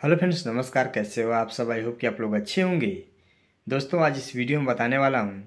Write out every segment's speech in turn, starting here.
Hello friends, नमस्कार। कैसे हो आप सब? आई होप कि आप लोग अच्छे होंगे। दोस्तों, आज इस वीडियो में बताने वाला हूँ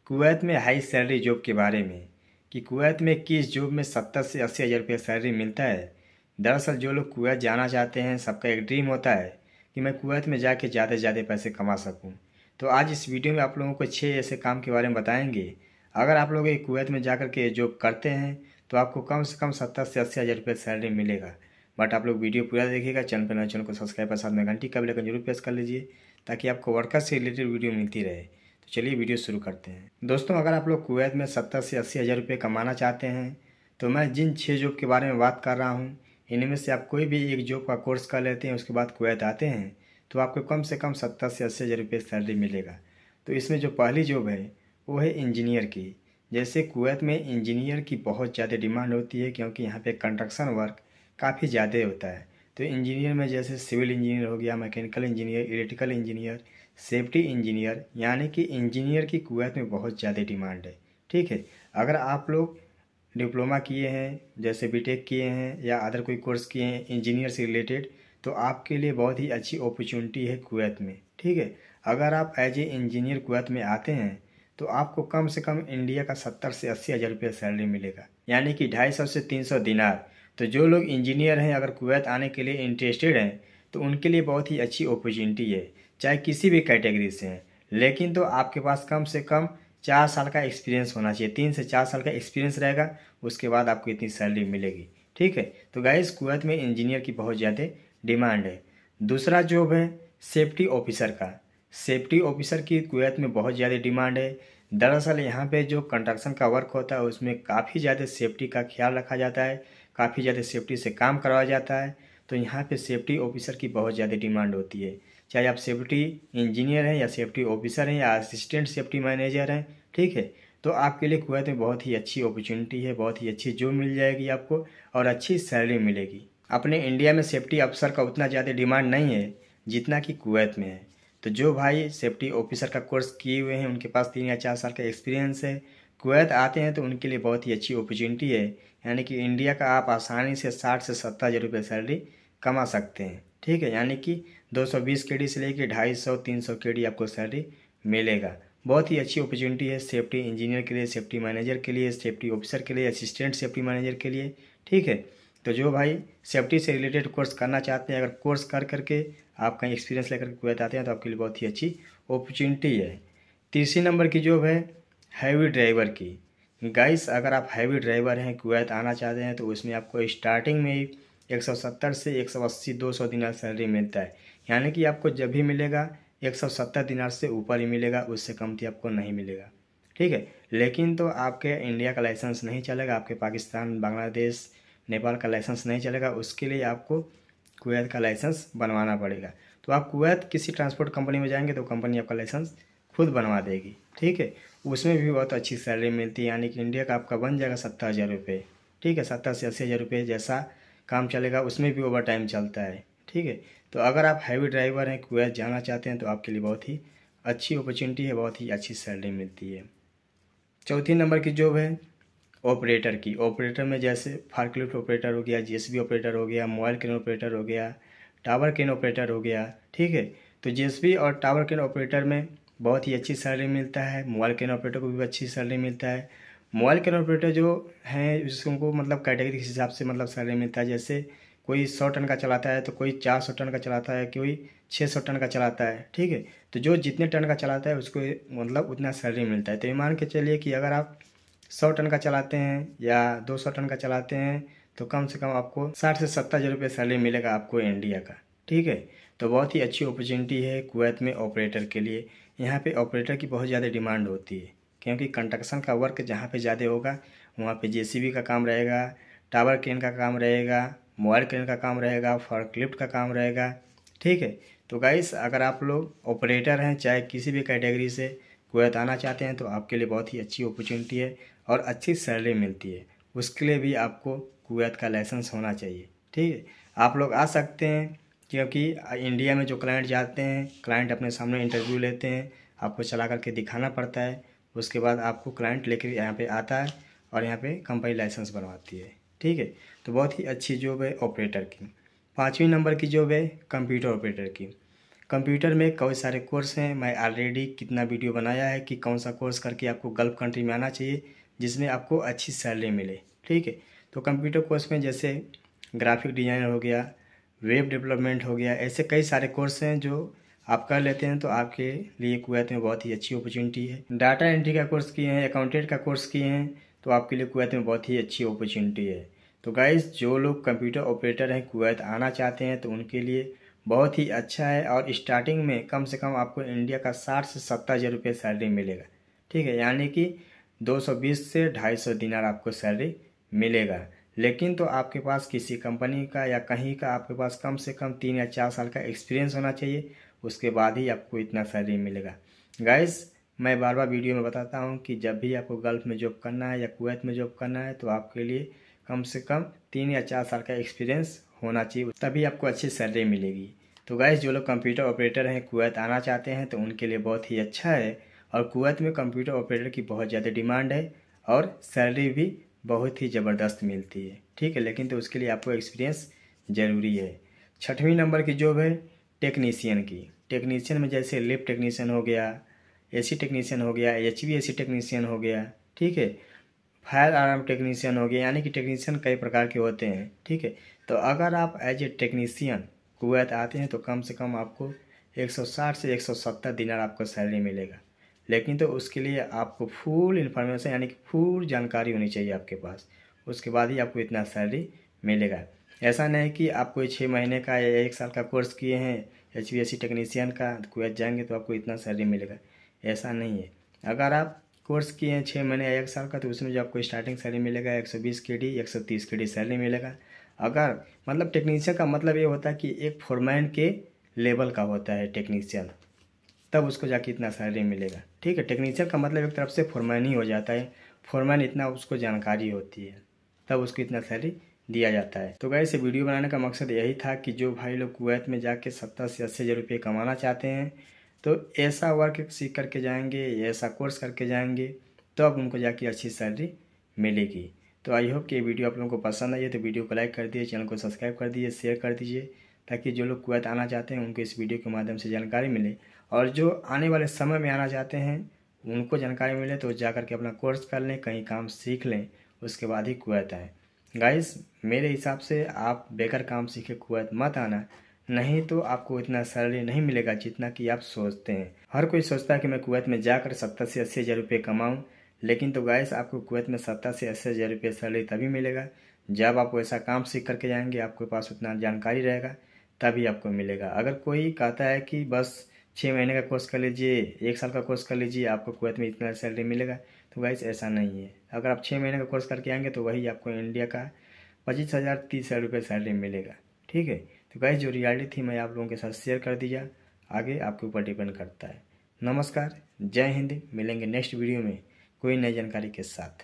कुवैत में हाई सैलरी जॉब के बारे में कि कुवैत में किस जॉब में 70 से 80 हज़ार रुपये सैलरी मिलता है। दरअसल जो लोग कुवैत जाना चाहते हैं, सबका एक ड्रीम होता है कि मैं कुवैत में जाके ज़्यादा से ज़्यादा पैसे कमा सकूँ। तो आज इस वीडियो में आप लोगों को 6 ऐसे काम के बारे में बताएंगे। अगर आप लोग एक कुवैत में जाकर के जॉब करते हैं तो आपको कम से कम 70 से 80 हज़ार रुपये सैलरी मिलेगा। बट आप लोग वीडियो पूरा देखिएगा। चैनल पर नए चैनल को सब्सक्राइब और साथ में घंटी का बेल आइकन जरूर प्रेस कर लीजिए ताकि आपको वर्कर से रिलेटेड वीडियो मिलती रहे। तो चलिए वीडियो शुरू करते हैं। दोस्तों, अगर आप लोग कुवैत में 70 से 80 हज़ार रुपये कमाना चाहते हैं तो मैं जिन 6 जॉब के बारे में बात कर रहा हूँ, इनमें से आप कोई भी एक जॉब का कोर्स कर लेते हैं, उसके बाद कुवैत आते हैं तो आपको कम से कम 70 से 80 हज़ार रुपये सैलरी मिलेगा। तो इसमें जो पहली जॉब है वो है इंजीनियर की। जैसे कुवैत में इंजीनियर की बहुत ज़्यादा डिमांड होती है क्योंकि यहाँ पे कंस्ट्रक्शन वर्क काफ़ी ज़्यादा होता है। तो इंजीनियर में जैसे सिविल इंजीनियर हो गया, mechanical engineer, electrical engineer, safety engineer, यानी कि इंजीनियर की कुवैत में बहुत ज़्यादा डिमांड है। ठीक है, अगर आप लोग डिप्लोमा किए हैं, जैसे बीटेक किए हैं या अदर कोई कोर्स किए हैं इंजीनियर से रिलेटेड, तो आपके लिए बहुत ही अच्छी अपॉर्चुनिटी है कुवैत में। ठीक है, अगर आप एज ए इंजीनियर कुवैत में आते हैं तो आपको कम से कम इंडिया का 70 से 80 हज़ार रुपये सैलरी मिलेगा, यानी कि 250 से 300 दिनार। तो जो लोग इंजीनियर हैं, अगर कुवैत आने के लिए इंटरेस्टेड हैं तो उनके लिए बहुत ही अच्छी अपॉर्चुनिटी है, चाहे किसी भी कैटेगरी से हैं। लेकिन तो आपके पास कम से कम 4 साल का एक्सपीरियंस होना चाहिए। 3 से 4 साल का एक्सपीरियंस रहेगा, उसके बाद आपको इतनी सैलरी मिलेगी। ठीक है, तो गाइस कुवैत में इंजीनियर की बहुत ज़्यादा डिमांड है। दूसरा जॉब है सेफ्टी ऑफिसर का। सेफ्टी ऑफिसर की कुवैत में बहुत ज़्यादा डिमांड है। दरअसल यहाँ पे जो कंस्ट्रक्शन का वर्क होता है उसमें काफ़ी ज़्यादा सेफ्टी का ख्याल रखा जाता है, काफ़ी ज़्यादा सेफ्टी से काम करवाया जाता है। तो यहाँ पे सेफ्टी ऑफिसर की बहुत ज़्यादा डिमांड होती है, चाहे आप सेफ्टी इंजीनियर हैं या सेफ्टी ऑफिसर हैं या असिस्टेंट सेफ्टी मैनेजर हैं। ठीक है, तो आपके लिए कुवैत में बहुत ही अच्छी अपॉर्चुनिटी है, बहुत ही अच्छी जॉब मिल जाएगी आपको और अच्छी सैलरी मिलेगी। अपने इंडिया में सेफ्टी अफसर का उतना ज़्यादा डिमांड नहीं है जितना कि कुवैत में है। तो जो भाई सेफ्टी ऑफिसर का कोर्स किए हुए हैं, उनके पास 3 या 4 साल का एक्सपीरियंस है, कुवैत आते हैं तो उनके लिए बहुत ही अच्छी अपॉर्चुनिटी है। यानी कि इंडिया का आप आसानी से 60 से 70 हज़ार रुपये सैलरी कमा सकते हैं। ठीक है, यानी कि 220 केडी से लेकर 250-300 केडी आपको सैलरी मिलेगा। बहुत ही अच्छी अपॉर्चुनिटी है सेफ्टी इंजीनियर के लिए, सेफ्टी मैनेजर के लिए, सेफ्टी ऑफिसर के लिए, असिस्टेंट सेफ्टी मैनेजर के लिए। ठीक है, तो जो भाई सेफ्टी से रिलेटेड कोर्स करना चाहते हैं, अगर कोर्स कर करके आप कहीं एक्सपीरियंस लेकर कुवैत आते हैं तो आपके लिए बहुत ही अच्छी अपॉर्चुनिटी है। तीसरी नंबर की जॉब है हैवी ड्राइवर की। गाइस, अगर आप हैवी ड्राइवर हैं, कुवैत आना चाहते हैं तो उसमें आपको स्टार्टिंग में ही 170 से 180 200 दिनार सैलरी मिलता है। यानी कि आपको जब भी मिलेगा 170 दिनार से ऊपर ही मिलेगा, उससे कम तो आपको नहीं मिलेगा। ठीक है, लेकिन तो आपके इंडिया का लाइसेंस नहीं चलेगा, आपके पाकिस्तान, बांग्लादेश, नेपाल का लाइसेंस नहीं चलेगा। उसके लिए आपको कुवैत का लाइसेंस बनवाना पड़ेगा। तो आप कुवैत किसी ट्रांसपोर्ट कंपनी में जाएंगे तो कंपनी आपका लाइसेंस खुद बनवा देगी। ठीक है, उसमें भी बहुत अच्छी सैलरी मिलती है, यानी कि इंडिया का आपका बन जाएगा 70 हज़ार रुपये। ठीक है, 70 से 80 हज़ार रुपये जैसा काम चलेगा, उसमें भी ओवर टाइम चलता है। ठीक है, तो अगर आप हैवी ड्राइवर हैं, कुवैत जाना चाहते हैं तो आपके लिए बहुत ही अच्छी अपॉर्चुनिटी है, बहुत ही अच्छी सैलरी मिलती है। चौथी नंबर की जॉब है ऑपरेटर की। ऑपरेटर में जैसे फार्कलिफ्ट ऑपरेटर हो गया, जेसीबी ऑपरेटर हो गया, मोबाइल क्रेन ऑपरेटर हो गया, टावर क्रेन ऑपरेटर हो गया। ठीक है, तो जेसीबी और टावर क्रेन ऑपरेटर में बहुत ही अच्छी सैलरी मिलता है। मोबाइल क्रेन ऑपरेटर को भी अच्छी सैलरी मिलता है। मोबाइल क्रेन ऑपरेटर जो है उसको मतलब कैटेगरी के हिसाब से मतलब सैलरी मिलता है। जैसे कोई 100 टन का चलाता है तो कोई 400 टन का चलाता है, कोई 600 टन का चलाता है। ठीक है, तो जो जितने टन का चलाता है उसको मतलब उतना सैलरी मिलता है। तो ये मान के चलिए कि अगर आप 100 टन का चलाते हैं या 200 टन का चलाते हैं तो कम से कम आपको 60 से 70 हज़ार रुपये सैलरी मिलेगा आपको इंडिया का। ठीक है, तो बहुत ही अच्छी अपॉर्चुनिटी है कुवैत में ऑपरेटर के लिए। यहाँ पे ऑपरेटर की बहुत ज़्यादा डिमांड होती है क्योंकि कंस्ट्रक्शन का वर्क जहाँ पे ज़्यादा होगा वहाँ पे जेसीबी का काम रहेगा, टावर क्रेन का काम रहेगा, मोबाइल क्रेन का काम रहेगा, फॉर्कलिफ्ट का काम रहेगा। ठीक है, तो गाइस, अगर आप लोग ऑपरेटर हैं चाहे किसी भी कैटेगरी से कुवैत आना चाहते हैं तो आपके लिए बहुत ही अच्छी अपॉर्चुनिटी है और अच्छी सैलरी मिलती है। उसके लिए भी आपको कुवैत का लाइसेंस होना चाहिए। ठीक है, आप लोग आ सकते हैं क्योंकि इंडिया में जो क्लाइंट जाते हैं, क्लाइंट अपने सामने इंटरव्यू लेते हैं, आपको चला करके दिखाना पड़ता है। उसके बाद आपको क्लाइंट लेकर यहाँ पे आता है और यहाँ पे कंपनी लाइसेंस बनवाती है। ठीक है, तो बहुत ही अच्छी जॉब है ऑपरेटर की। 5वीं नंबर की जॉब है कंप्यूटर ऑपरेटर की। कंप्यूटर में कई सारे कोर्स हैं। मैं ऑलरेडी कितना वीडियो बनाया है कि कौन सा कोर्स करके आपको गल्फ कंट्री में आना चाहिए जिसमें आपको अच्छी सैलरी मिले। ठीक है, तो कंप्यूटर कोर्स में जैसे ग्राफिक डिज़ाइनर हो गया, वेब डेवलपमेंट हो गया, ऐसे कई सारे कोर्स हैं जो आप कर लेते हैं तो आपके लिए कुवैत में बहुत ही अच्छी अपॉर्चुनिटी है। डाटा एंट्री का कोर्स किए हैं, अकाउंटेंट का कोर्स किए हैं तो आपके लिए कुवैत में बहुत ही अच्छी अपॉर्चुनिटी है। तो गाइस, जो लोग कंप्यूटर ऑपरेटर हैं कुवैत आना चाहते हैं तो उनके लिए बहुत ही अच्छा है। और स्टार्टिंग में कम से कम आपको इंडिया का 60 से 70 हज़ार रुपये सैलरी मिलेगा। ठीक है, यानी कि 220 से 250 दिनार आपको सैलरी मिलेगा। लेकिन तो आपके पास किसी कंपनी का या कहीं का आपके पास कम से कम 3 या 4 साल का एक्सपीरियंस होना चाहिए, उसके बाद ही आपको इतना सैलरी मिलेगा। गाइस, मैं बार बार वीडियो में बताता हूँ कि जब भी आपको गल्फ़ में जॉब करना है या कुवैत में जॉब करना है तो आपके लिए कम से कम 3 या 4 साल का एक्सपीरियंस होना चाहिए, तभी आपको अच्छी सैलरी मिलेगी। तो गाइस, जो लोग कंप्यूटर ऑपरेटर हैं कुवैत आना चाहते हैं तो उनके लिए बहुत ही अच्छा है। और कुवैत में कंप्यूटर ऑपरेटर की बहुत ज़्यादा डिमांड है और सैलरी भी बहुत ही ज़बरदस्त मिलती है। ठीक है, लेकिन तो उसके लिए आपको एक्सपीरियंस ज़रूरी है। 6वीं नंबर की जॉब है टेक्नीशियन की। टेक्नीशियन में जैसे लिफ्ट टेक्नीशियन हो गया, एसी टेक्नीशियन हो गया, HVAC टेक्नीशियन हो गया, ठीक है, फायर अलार्म टेक्नीशियन हो गया, यानी कि टेक्नीशियन कई प्रकार के होते हैं। ठीक है, तो अगर आप एज ए टेक्नीशियन कुवैत आते हैं तो कम से कम आपको 160 से 170 दिनार आपको सैलरी मिलेगा। लेकिन तो उसके लिए आपको फुल इन्फॉर्मेशन यानी कि फुल जानकारी होनी चाहिए आपके पास, उसके बाद ही आपको इतना सैलरी मिलेगा। ऐसा नहीं कि आप कोई 6 महीने का या 1 साल का कोर्स किए हैं HVAC टेक्नीशियन का कुवैत जाएंगे तो आपको इतना सैलरी मिलेगा, ऐसा नहीं है। अगर आप कोर्स किए हैं 6 महीने या 1 साल का तो उसमें जो आपको स्टार्टिंग सैलरी मिलेगा 120 KD 130 KD सैलरी मिलेगा। अगर मतलब टेक्नीशियन का मतलब ये होता है कि एक फोरमैन के लेवल का होता है टेक्नीशियन, तब उसको जाके इतना सैलरी मिलेगा। ठीक है, टेक्नीशियन का मतलब एक तरफ से फोरमैन ही हो जाता है, फोरमैन इतना उसको जानकारी होती है तब उसको इतना सैलरी दिया जाता है। तो गाइस, वीडियो बनाने का मकसद यही था कि जो भाई लोग कुवैत में जाके 70 से 80 हज़ार रुपये कमाना चाहते हैं तो ऐसा वर्क सीख करके जाएंगे, ऐसा कोर्स करके जाएंगे तो अब उनको जाके अच्छी सैलरी मिलेगी। तो आई होप कि ये वीडियो आप लोगों को पसंद आई है तो वीडियो को लाइक कर दीजिए, चैनल को सब्सक्राइब कर दीजिए, शेयर कर दीजिए, ताकि जो लोग कुवैत आना चाहते हैं उनको इस वीडियो के माध्यम से जानकारी मिले और जो आने वाले समय में आना चाहते हैं उनको जानकारी मिले तो जा करके अपना कोर्स कर लें, कहीं काम सीख लें, उसके बाद ही कुवैत आएँ। गाइस, मेरे हिसाब से आप बेकार काम सीखे कुवैत मत आना, नहीं तो आपको इतना सैलरी नहीं मिलेगा जितना कि आप सोचते हैं। हर कोई सोचता है कि मैं कुवैत में जाकर 70 से 80 हज़ार रुपये कमाऊँ, लेकिन तो गाइस, आपको कुवैत में 70 से 80 हज़ार रुपये सैलरी तभी मिलेगा जब आप वैसा काम सीख करके जाएंगे, आपके पास उतना जानकारी रहेगा तभी आपको मिलेगा। अगर कोई कहता है कि बस 6 महीने का कोर्स कर लीजिए, 1 साल का कोर्स कर लीजिए, आपको कुवैत में इतना सैलरी मिलेगा, तो गाइस ऐसा नहीं है। अगर आप 6 महीने का कोर्स करके आएंगे तो वही आपको इंडिया का 25,000 30,000 रुपये सैलरी मिलेगा। ठीक है, तो गाइस, जो रियलिटी थी मैं आप लोगों के साथ शेयर कर दिया, आगे आपके ऊपर डिपेंड करता है। नमस्कार, जय हिंद, मिलेंगे नेक्स्ट वीडियो में कोई नई जानकारी के साथ।